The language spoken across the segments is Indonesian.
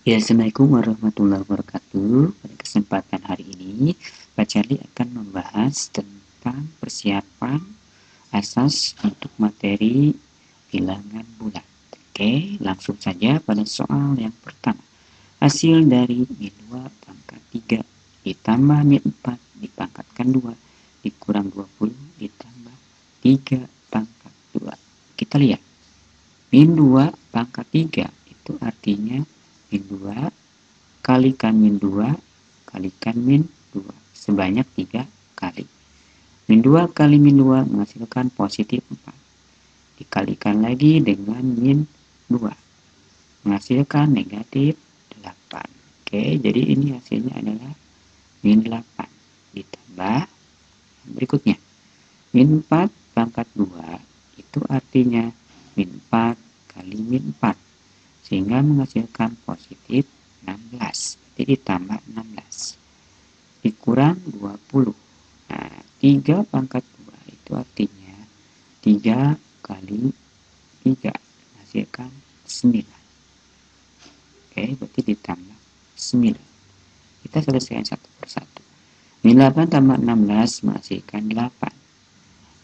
Ya, Assalamualaikum warahmatullahi wabarakatuh. Pada kesempatan hari ini, Pak Charlie akan membahas tentang persiapan asas untuk materi bilangan bulat. Oke, langsung saja pada soal yang pertama. Hasil dari min 2 pangkat 3 ditambah min 4 dipangkatkan 2 dikurang 20 ditambah 3 pangkat 2. Kita lihat. Min 2 pangkat 3 itu artinya min 2 kalikan min 2 kalikan min 2 sebanyak 3 kali. Min 2 kali min 2 menghasilkan positif 4. Dikalikan lagi dengan min 2 menghasilkan negatif 8. Oke, jadi ini hasilnya adalah min 8 ditambah berikutnya. Min 4 pangkat 2 itu artinya min 4 kali min 4 sehingga menghasilkan positif 16. Jadi ditambah 16 dikurang 20. Nah, 3 pangkat 2 itu artinya 3 kali 3 menghasilkan 9. Oke, berarti ditambah 9. Kita selesaikan satu persatu. Min 8 tambah 16 menghasilkan 8.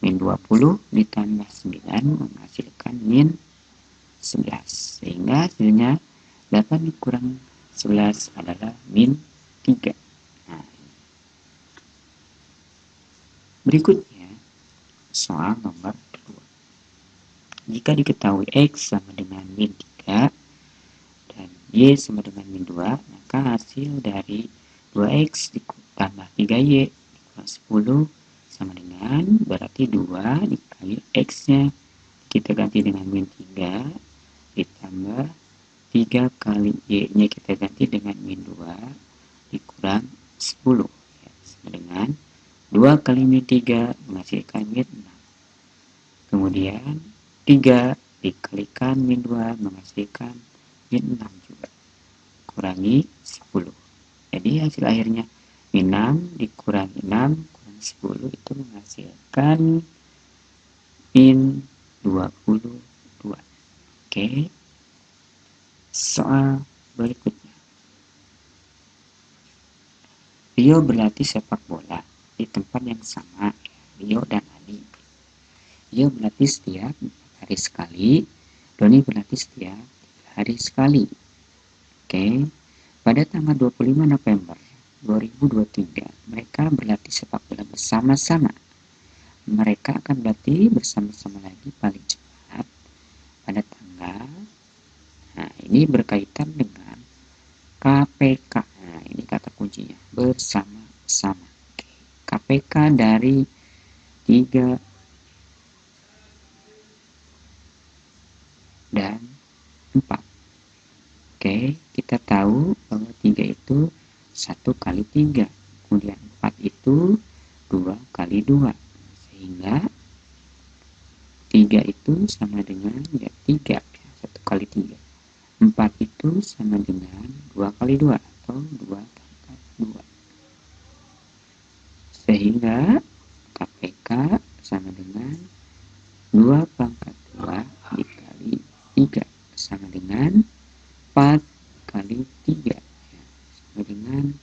Min 20 ditambah 9 menghasilkan min 11. Sehingga hasilnya 8 dikurang 11 adalah min 3. Nah, berikutnya soal nomor 2. Jika diketahui X sama dengan min 3 dan Y sama dengan min 2, maka hasil dari 2X ditambah 3Y dikurang 10 sama dengan berarti 2 dikali X-nya kita ganti dengan min 3 ditambah 3 kali Y-nya kita ganti dengan min 2 dikurang 10 ya, sama dengan 2 kali min 3 menghasilkan min 6. Kemudian 3 dikalikan min 2 menghasilkan min 6 juga. Kurangi 10. Jadi hasil akhirnya min 6 dikurangi 6 kurang 10 itu menghasilkan min 22. Oke. Soal berikutnya. Rio berlatih sepak bola di tempat yang sama. Rio dan Adi. Rio berlatih setiap 4 hari sekali. Doni berlatih setiap 3 hari sekali. Oke. Pada tanggal 25 November 2023, mereka berlatih sepak bola bersama-sama. Mereka akan berlatih bersama-sama lagi paling cepat pada tanggal. Nah, ini berkaitan dengan KPK. Nah, ini kata kuncinya, bersama-sama. KPK dari 3 dan 4. Oke, kita tahu bahwa 3 itu 1 kali 3. Kemudian 4 itu 2 kali 2. Sehingga 3 itu sama dengan ya 3. 1 kali 3. 4 itu sama dengan 2 kali 2 atau 2 pangkat 2. Sehingga KPK sama dengan 2 pangkat 2 dikali 3 sama dengan 4 kali 3 ya, sama dengan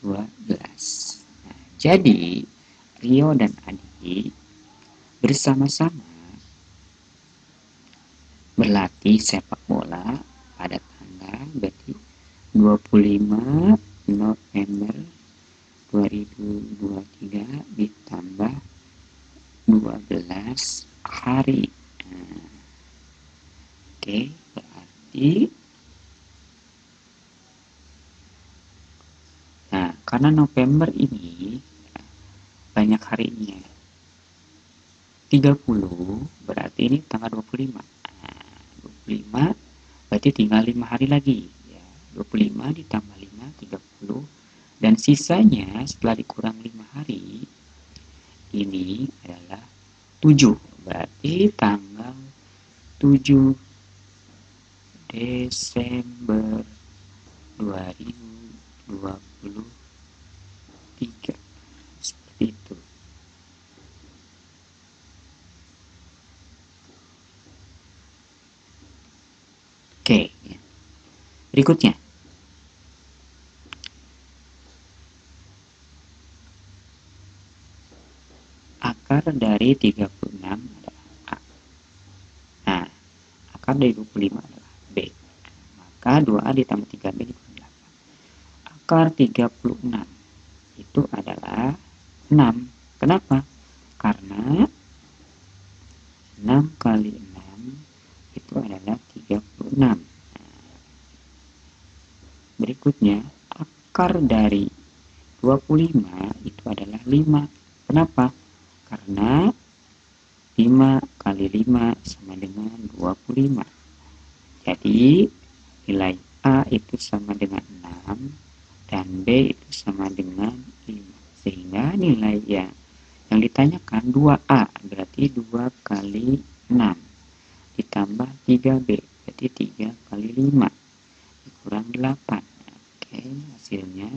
12. Nah, jadi Rio dan Adi bersama-sama berlatih sepak bola pada tanggal berarti 25 November 2023 ditambah 12 hari. Nah, oke, berarti karena November ini banyak harinya 30 berarti ini tanggal 25. Nah, 25 berarti tinggal 5 hari lagi ya. 25 ditambah 5 30 dan sisanya setelah dikurang 5 hari ini adalah 7. Berarti tanggal 7 Desember 2023. Seperti itu. Oke. Berikutnya. dari 36 adalah A. Nah, akar dari 25 adalah B. Maka 2A ditambah 3B dikurangi 8. Akar 36 itu adalah 6. Kenapa? Karena 6 kali 6 itu adalah 36. Berikutnya, akar dari 25 itu adalah 5. Kenapa? Karena 5 kali 5 sama dengan 25. Jadi, nilai A itu sama dengan 6 dan B itu sama dengan 5. Sehingga nilai yang ditanyakan 2A, berarti 2 kali 6 ditambah 3B, berarti 3 kali 5 dikurang 8. Oke, hasilnya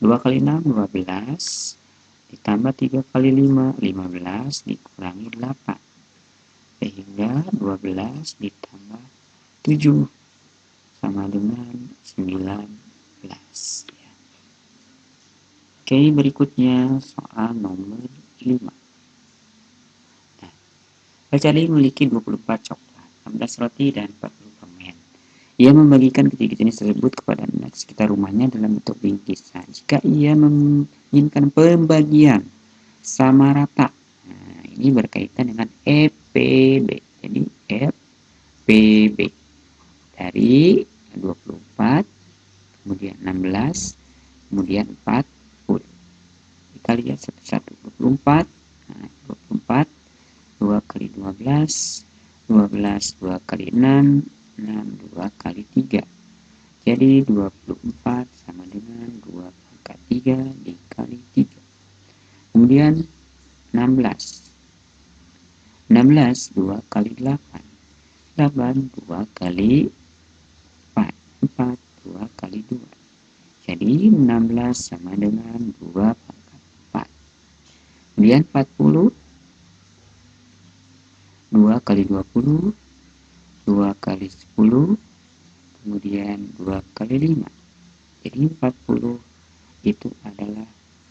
2 kali 6 12 ditambah 3 kali 5 15 dikurangi 8, sehingga 12 ditambah 7 sama dengan 19 ya. Oke, berikutnya soal nomor 5. Nah, Charlie memiliki 24 coklat, 16 roti, dan 40 permen. Ia membagikan ketiga jenis tersebut kepada anak sekitar rumahnya dalam bentuk bingkisan. Jika ia menginginkan pembagian sama rata, nah, ini berkaitan dengan EPB. Jadi EPB dari 24, kemudian 16, kemudian 40. Kita lihat satu-satu. 24, nah, 24, 2 kali 12, 12 2 kali 6, 6 2 kali 3. Jadi 24 sama dengan 2 pangkat 3 dikali 3. Kemudian 16. 16 2 kali 8. 8 2 kali 4. 4 2 kali 2. Jadi 16 sama dengan 2 pangkat 4. Kemudian 40. 2 kali 20. 2 kali 10. Kemudian 2 kali 5. Jadi 40 itu adalah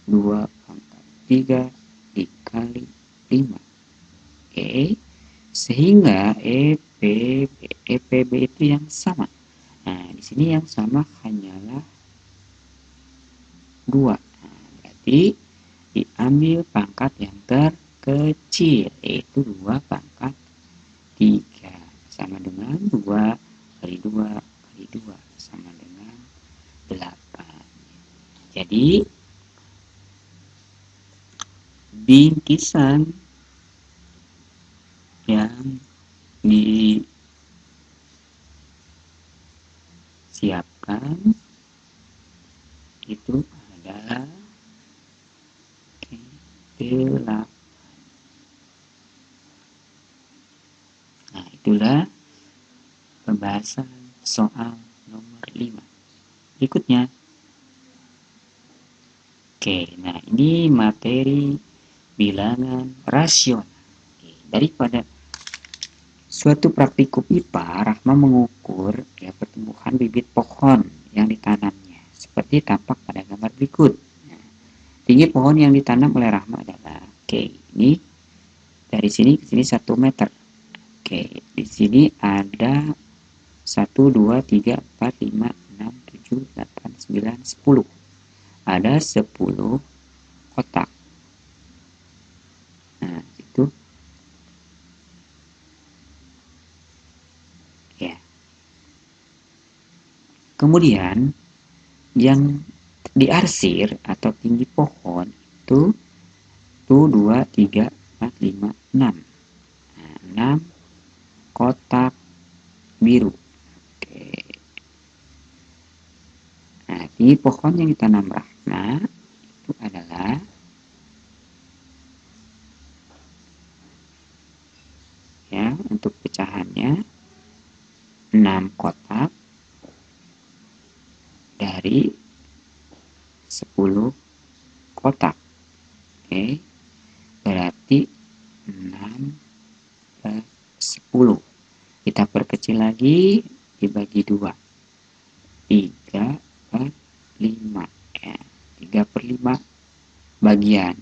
2 pangkat 3 dikali 5. Sehingga EPB itu yang sama. Nah, di sini yang sama hanyalah 2. Nah, berarti diambil pangkat yang terkecil, yaitu 2 pangkat 3 sama dengan 2 kali 2 kali 2 sama dengan 8. Jadi bingkisan yang disiapkan itu adalah 8. Nah, itulah pembahasan soal nomor 5. Berikutnya. Oke, nah ini materi bilangan rasional. Daripada suatu praktikum IPA, Rahma mengukur pertumbuhan bibit pohon yang ditanamnya, seperti tampak pada gambar berikut. Nah, tinggi pohon yang ditanam oleh Rahma adalah, ini dari sini ke sini 1 meter. Di sini ada 1, 2, 3, 4, 5, 6, 7, 8, 9, 10. Ada 10 kotak. Nah, itu ya. Kemudian yang diarsir atau tinggi pohon itu 2, 3, 4, 5, 6. Nah, 6 kotak biru. Nah, tinggi pohon yang ditanam Rahma itu adalah untuk pecahannya 6 kotak dari 10 kotak. Berarti 6 per 10. Kita perkecil lagi, dibagi 2. 3 per 5. 3 per 5 bagian.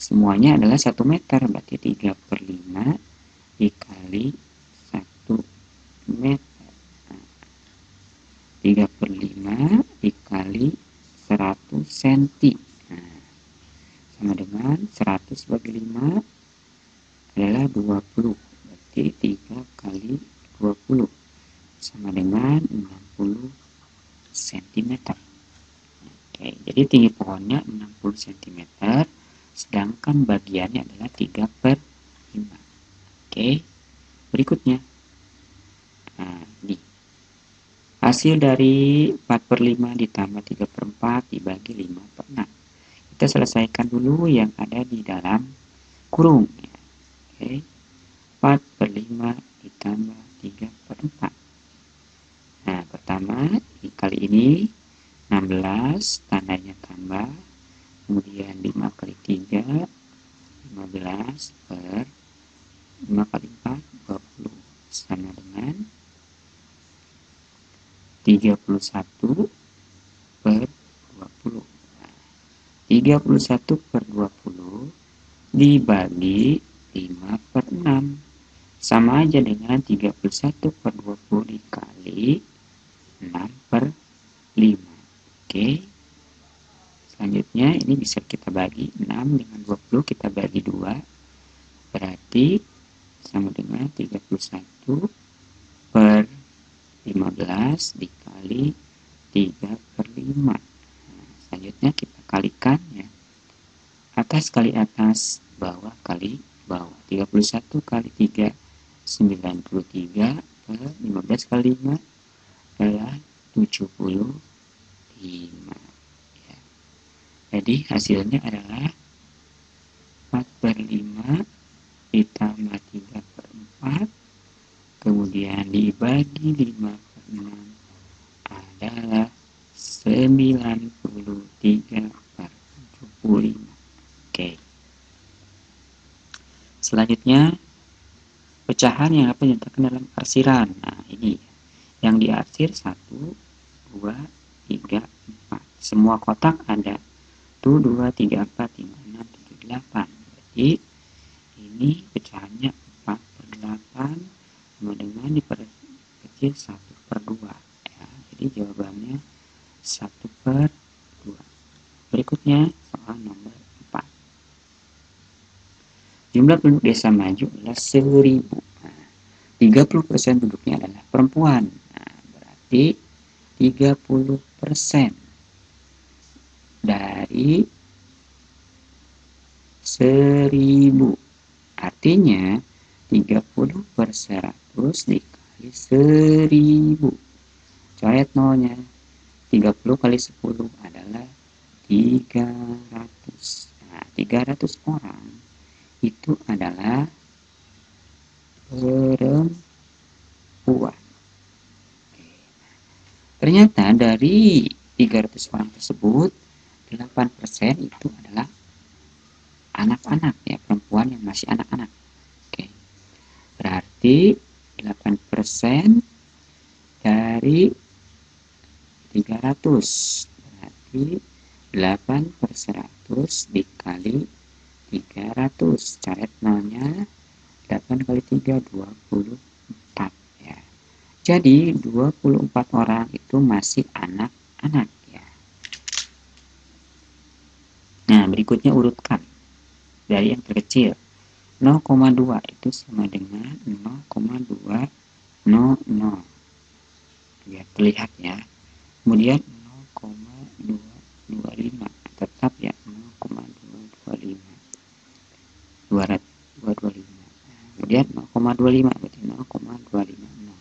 semuanya adalah 1 meter, berarti 3/5 dikali 1 meter. 3/5 dikali 100 cm. Nah, sama dengan 100 bagi 5 adalah 20. Berarti 3 kali 20 sama dengan 60 cm. Oke, jadi tinggi pohonnya 60 cm, sedangkan bagiannya adalah 3/5. Oke, berikutnya. Nah, ini. Hasil dari 4/5 ditambah 3/4 dibagi 5/6. Kita selesaikan dulu yang ada di dalam kurung. Oke, 4/5 ditambah 3/4. Nah, pertama, kali ini 16, tandanya tambah, kemudian 5 kali 3, 15 per 5 kali 4, 20, sama dengan 31 per 20. Nah, 31 per 20 dibagi 5/6. Sama aja dengan 31 per 20 dikali 6/5. Oke. Selanjutnya ini bisa kita bagi 6 dengan 20 kita bagi 2. Berarti sama dengan 31 per 15 dikali 3/5. Nah, selanjutnya kita kalikan ya. Atas kali atas, bawah kali bawah. 31 kali 3, 93 per 15 kali 5 adalah 75. Ya. Jadi hasilnya adalah 4/5 ditambah 3/4 kemudian dibagi 5/6 adalah 93/75. Oke. Selanjutnya pecahan yang apa dinyatakan dalam arsiran. Nah, ini yang diarsir 1, 2, 3, 4. Semua kotak ada 1, 2, 3, 4, 5, 6, 7, 8. Berarti ini pecahannya 4/8 sama dengan diperkecil 1/2. Ya, jadi jawabannya 1/2. Berikutnya soal nomor 4. Jumlah penduduk desa maju adalah 1000. Nah, 30% penduduknya adalah perempuan. Nah, berarti 30% dari 1000. Artinya 30 per 100 dikali 1000. Coret nolnya. 30 kali 10 adalah 300. Nah, 300 orang itu adalah perempuan. Ternyata dari 300 orang tersebut 8% itu adalah anak-anak ya, perempuan yang masih anak-anak. Oke. Berarti 8% dari 300. Berarti 8 per 100 dikali 300. Coret nolnya. 8 kali 3, 24 ya. Jadi 24 orang itu masih anak-anak ya. Nah, berikutnya urutkan dari yang terkecil. 0,2 itu sama dengan 0,200. Ya, terlihat ya. Kemudian 0,225 tetap ya 0,225. 225. Kemudian 0,25 berarti 0,250.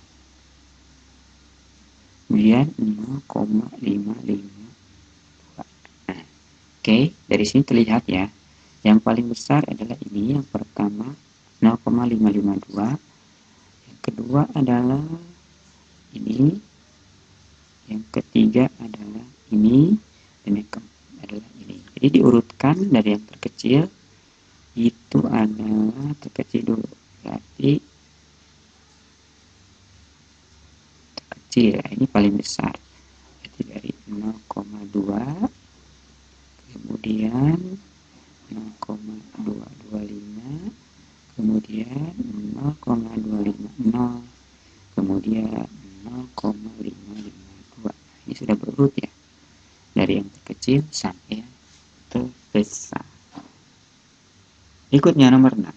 Kemudian 0,552. Nah, oke, dari sini terlihat ya. Yang paling besar adalah ini, yang pertama 0,552. Yang kedua adalah ini. Yang ketiga adalah ini. Dan yang keempat adalah ini. Jadi diurutkan dari yang terkecil itu adalah terkecil dulu. Berarti terkecil, ini paling besar. Berarti dari 0,2 kemudian 0,4 kemudian 0,250, kemudian 0,552. Ini sudah berurut ya, dari yang terkecil sampai yang terbesar. Berikutnya nomor 6.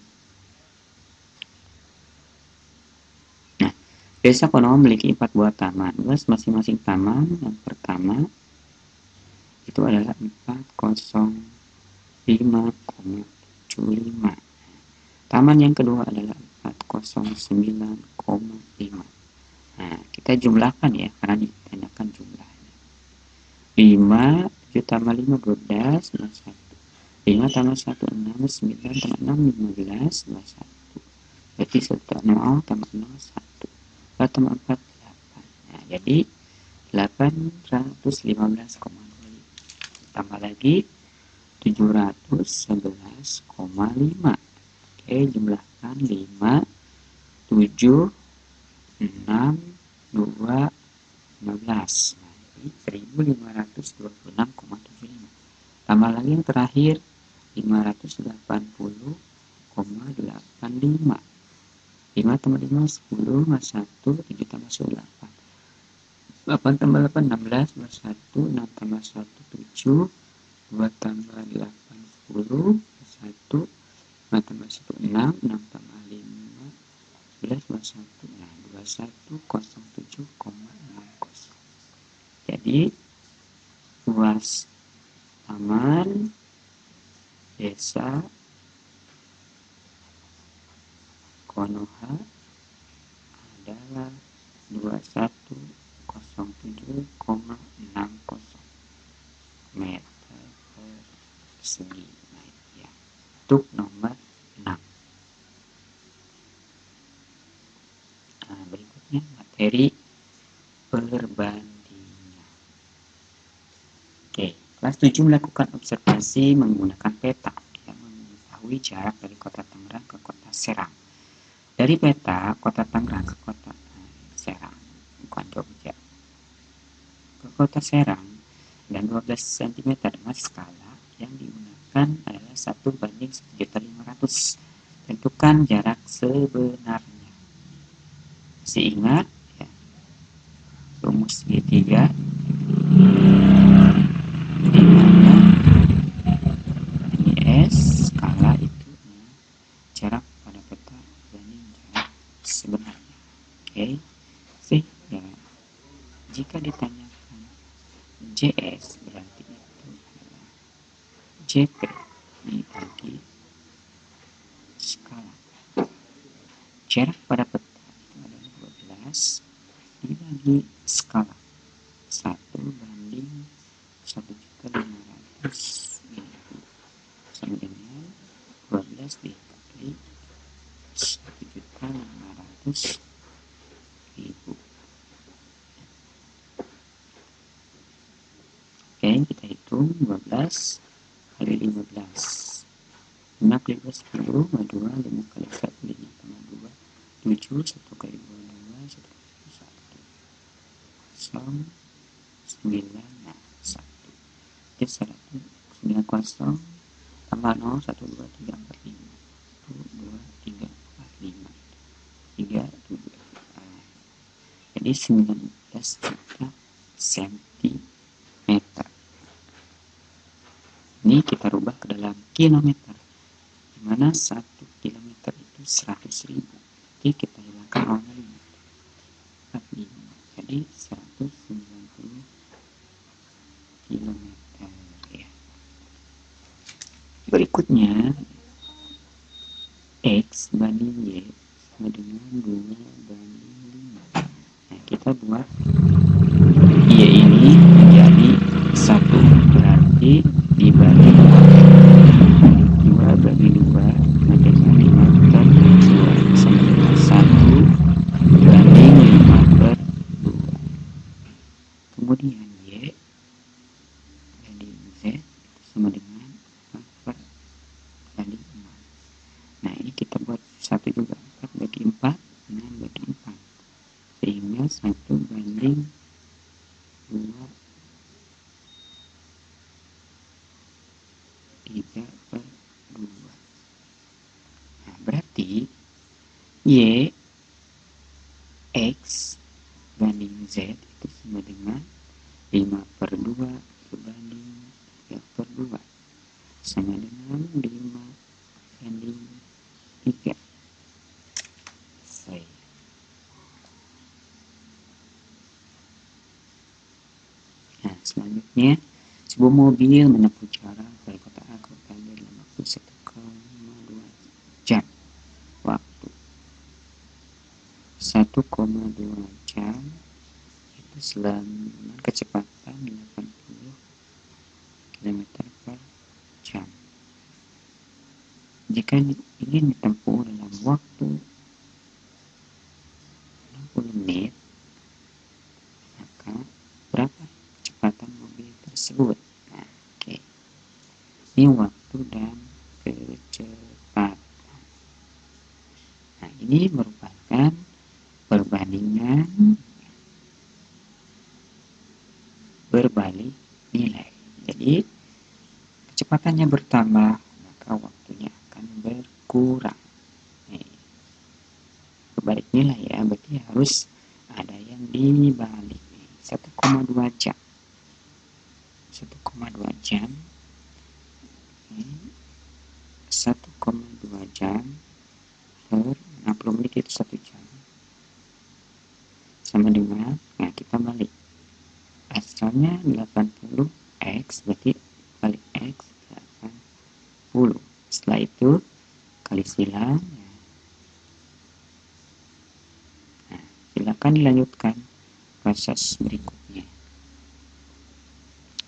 Nah, desa Konoha memiliki 4 buah taman. Luas masing-masing taman yang pertama itu adalah 405,75. Taman yang kedua adalah 409,5. Nah, kita jumlahkan ya, karena ditanyakan jumlahnya. 5, 7 tambah 5, 12, 21. 5 tambah 1, 6, 9 tambah 6, 15, 21. Berarti 1 0 tambah 0, 1. 4 tambah 4, 8. Nah, jadi 815,25. Tambah lagi 711,5. Oke, jumlahkan 5, 7, 6, 2, 15. Nah, jadi 1526,75. Tambah lagi yang terakhir 580,85. 5 tambah 5, 10, mas 1, 7 tambah 1, 8. 8 tambah 8, 16, mas 1, 6 tambah 1, 7, 2 tambah 8, 10, mas 1, 5 tambah 1, 6, 6 tambah 5, 11, mas 1, nah 2107,60. Jadi luas taman desa Konoha adalah 2107,60 meter persegi. Nah, ya. Untuk nomor 6. Nah, berikutnya materi perbandingan. Oke, kelas 7 melakukan observasi menggunakan peta yang mengetahui jarak dari kota Tangerang ke kota Serang. Dari peta kota Tangerang ke kota Serang, bukan Jogja, ke kota Serang dan 12 cm dengan skala yang digunakan adalah 1:1.500. Tentukan jarak sebenarnya. Masih ingat ya, rumus segitiga di mana ini S skala itu jarak pada peta banding jarak sebenarnya. Oke, sehingga jika ditanyakan JS berarti itu adalah JP dibagi skala. Jarak pada peta itu adalah 12 dibagi skala 1:1.500.000 sama dengan 12 dikali 1.500.000. Oke, kita hitung 12 kali 15. 6 kali 2, 10, 2, 5 kali 1, 5 tambah 2, 7, 1 kali 2, 2, 1 kali 1, 0, 9, nah, 1. Jadi 1, 90, tambah 0, 1, 2, 3, 4, 5. 1, 2, 3, 4, 5. 3, 7. Jadi 19 juta sentimeter. Ini kita rubah ke dalam kilometer, di mana 1 kilometer itu 100.000. Jadi kita hilangkan nolnya 45. Jadi 190 kilometer ya. Berikutnya X banding Y sama dengan 2 banding 5. Nah, kita buat Y ini menjadi 1, berarti dibagi 2 bagi 2 sama dengan 5 per 2 sama dengan 1 banding 5 per 2. Kemudian Y banding Z sama dengan 4 per banding 6. Nah, ini kita buat 1 juga, 4 bagi 4, 6 bagi 4. Sehingga 1 banding 2, 3 per 2. Nah, berarti X banding Z itu sama dengan 5/2 berbanding 3/2 sama dengan 5 banding 3. Selesai. Nah, selanjutnya sebuah mobil menempuh jarak dari kota A ke kota B dalam waktu 1,2 jam. Waktu 1,2 jam itu selama kecepatan 80 km per jam. Jika ingin ditempuh dalam waktu 60 menit, maka berapa kecepatan mobil tersebut? Nah, oke. Ini waktu dan kecepatan. Nah, ini merupakan perbandingan berbalik nilai. Jadi, kecepatannya bertambah, maka waktunya akan berkurang. Nih, berbalik nilai ya, berarti harus ada yang dibalik. 1,2 jam. 1,2 jam. 1,2 jam per 60 menit itu 1 jam. Sama dengan, nah kita balik. Asalnya 80 X, berarti balik X 80. Setelah itu kali silang. Nah, silakan dilanjutkan proses berikutnya.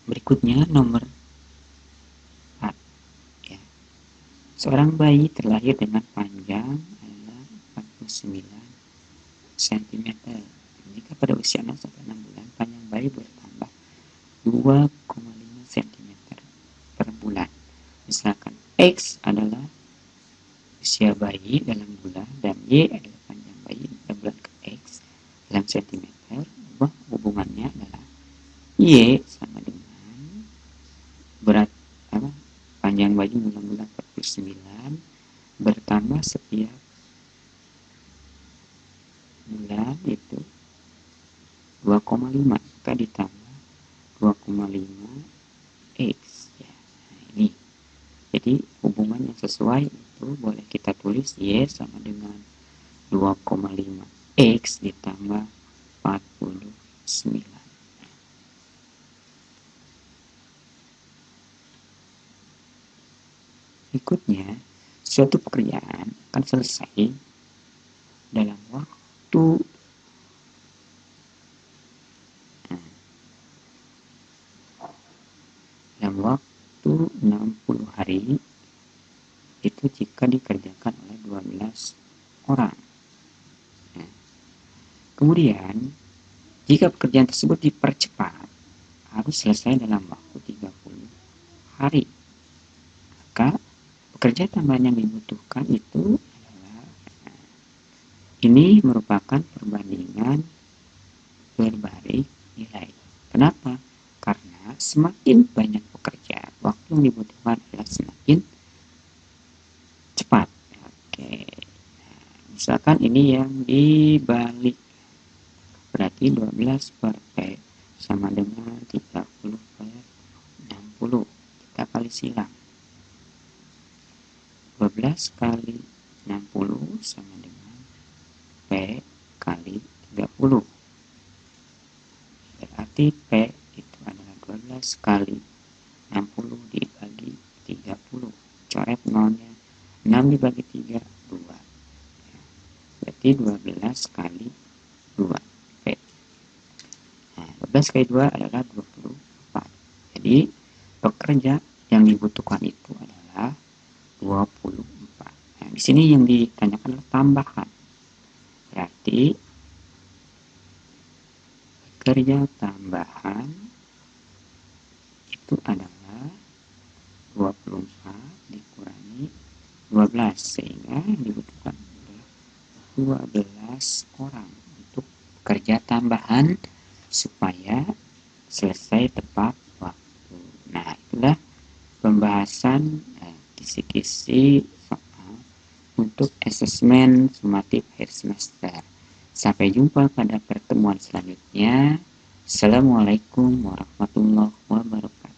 Berikutnya nomor 4. Ya. Seorang bayi terlahir dengan panjang adalah 49 cm. Jika pada usia 0 sampai 6 bulan, panjang bayi bertambah 2,5 cm per bulan. Misalkan X adalah usia bayi dalam bulan dan Y adalah panjang bayi dalam bulan ke X dalam cm. Hubungannya adalah Y sama dengan berat panjang bayi bulan 49 bertambah setiap bulan itu 2,5, maka ditambah 2,5 X ya. Nah, ini jadi hubungan yang sesuai itu boleh kita tulis Y sama dengan 2,5 X ditambah 49. Berikutnya, suatu pekerjaan akan selesai dalam waktu dalam waktu 60 hari itu jika dikerjakan oleh 12 orang. Nah, kemudian jika pekerjaan tersebut dipercepat harus selesai dalam waktu 30 hari. Maka pekerja tambahan yang dibutuhkan itu adalah ini merupakan perbandingan berbalik nilai. Kenapa? Karena semakin banyak pekerja, waktu yang dibutuhkan adalah semakin cepat. Oke. Nah, misalkan ini yang dibalik. Berarti 12 per P sama dengan 30 per 60. Kita kali silang. 12 kali 60 sama dengan P kali 30. Berarti P itu adalah 12 kali 60 dibagi 30. Coret nolnya. 6 dibagi 3, 2. Berarti 12 kali 2. P. Nah, 12 kali 2 adalah 24. Jadi, pekerja yang dibutuhkan itu adalah 24. Nah, di sini yang ditanyakan adalah tambahan. Berarti pekerja tambahan itu adalah 24 dikurangi 12 sehingga dibutuhkan adalah 12 orang untuk pekerja tambahan supaya selesai tepat waktu. Nah, itulah pembahasan kisi-kisi soal untuk asesmen sumatif akhir semester. Sampai jumpa pada pertemuan selanjutnya. Assalamualaikum warahmatullahi wabarakatuh.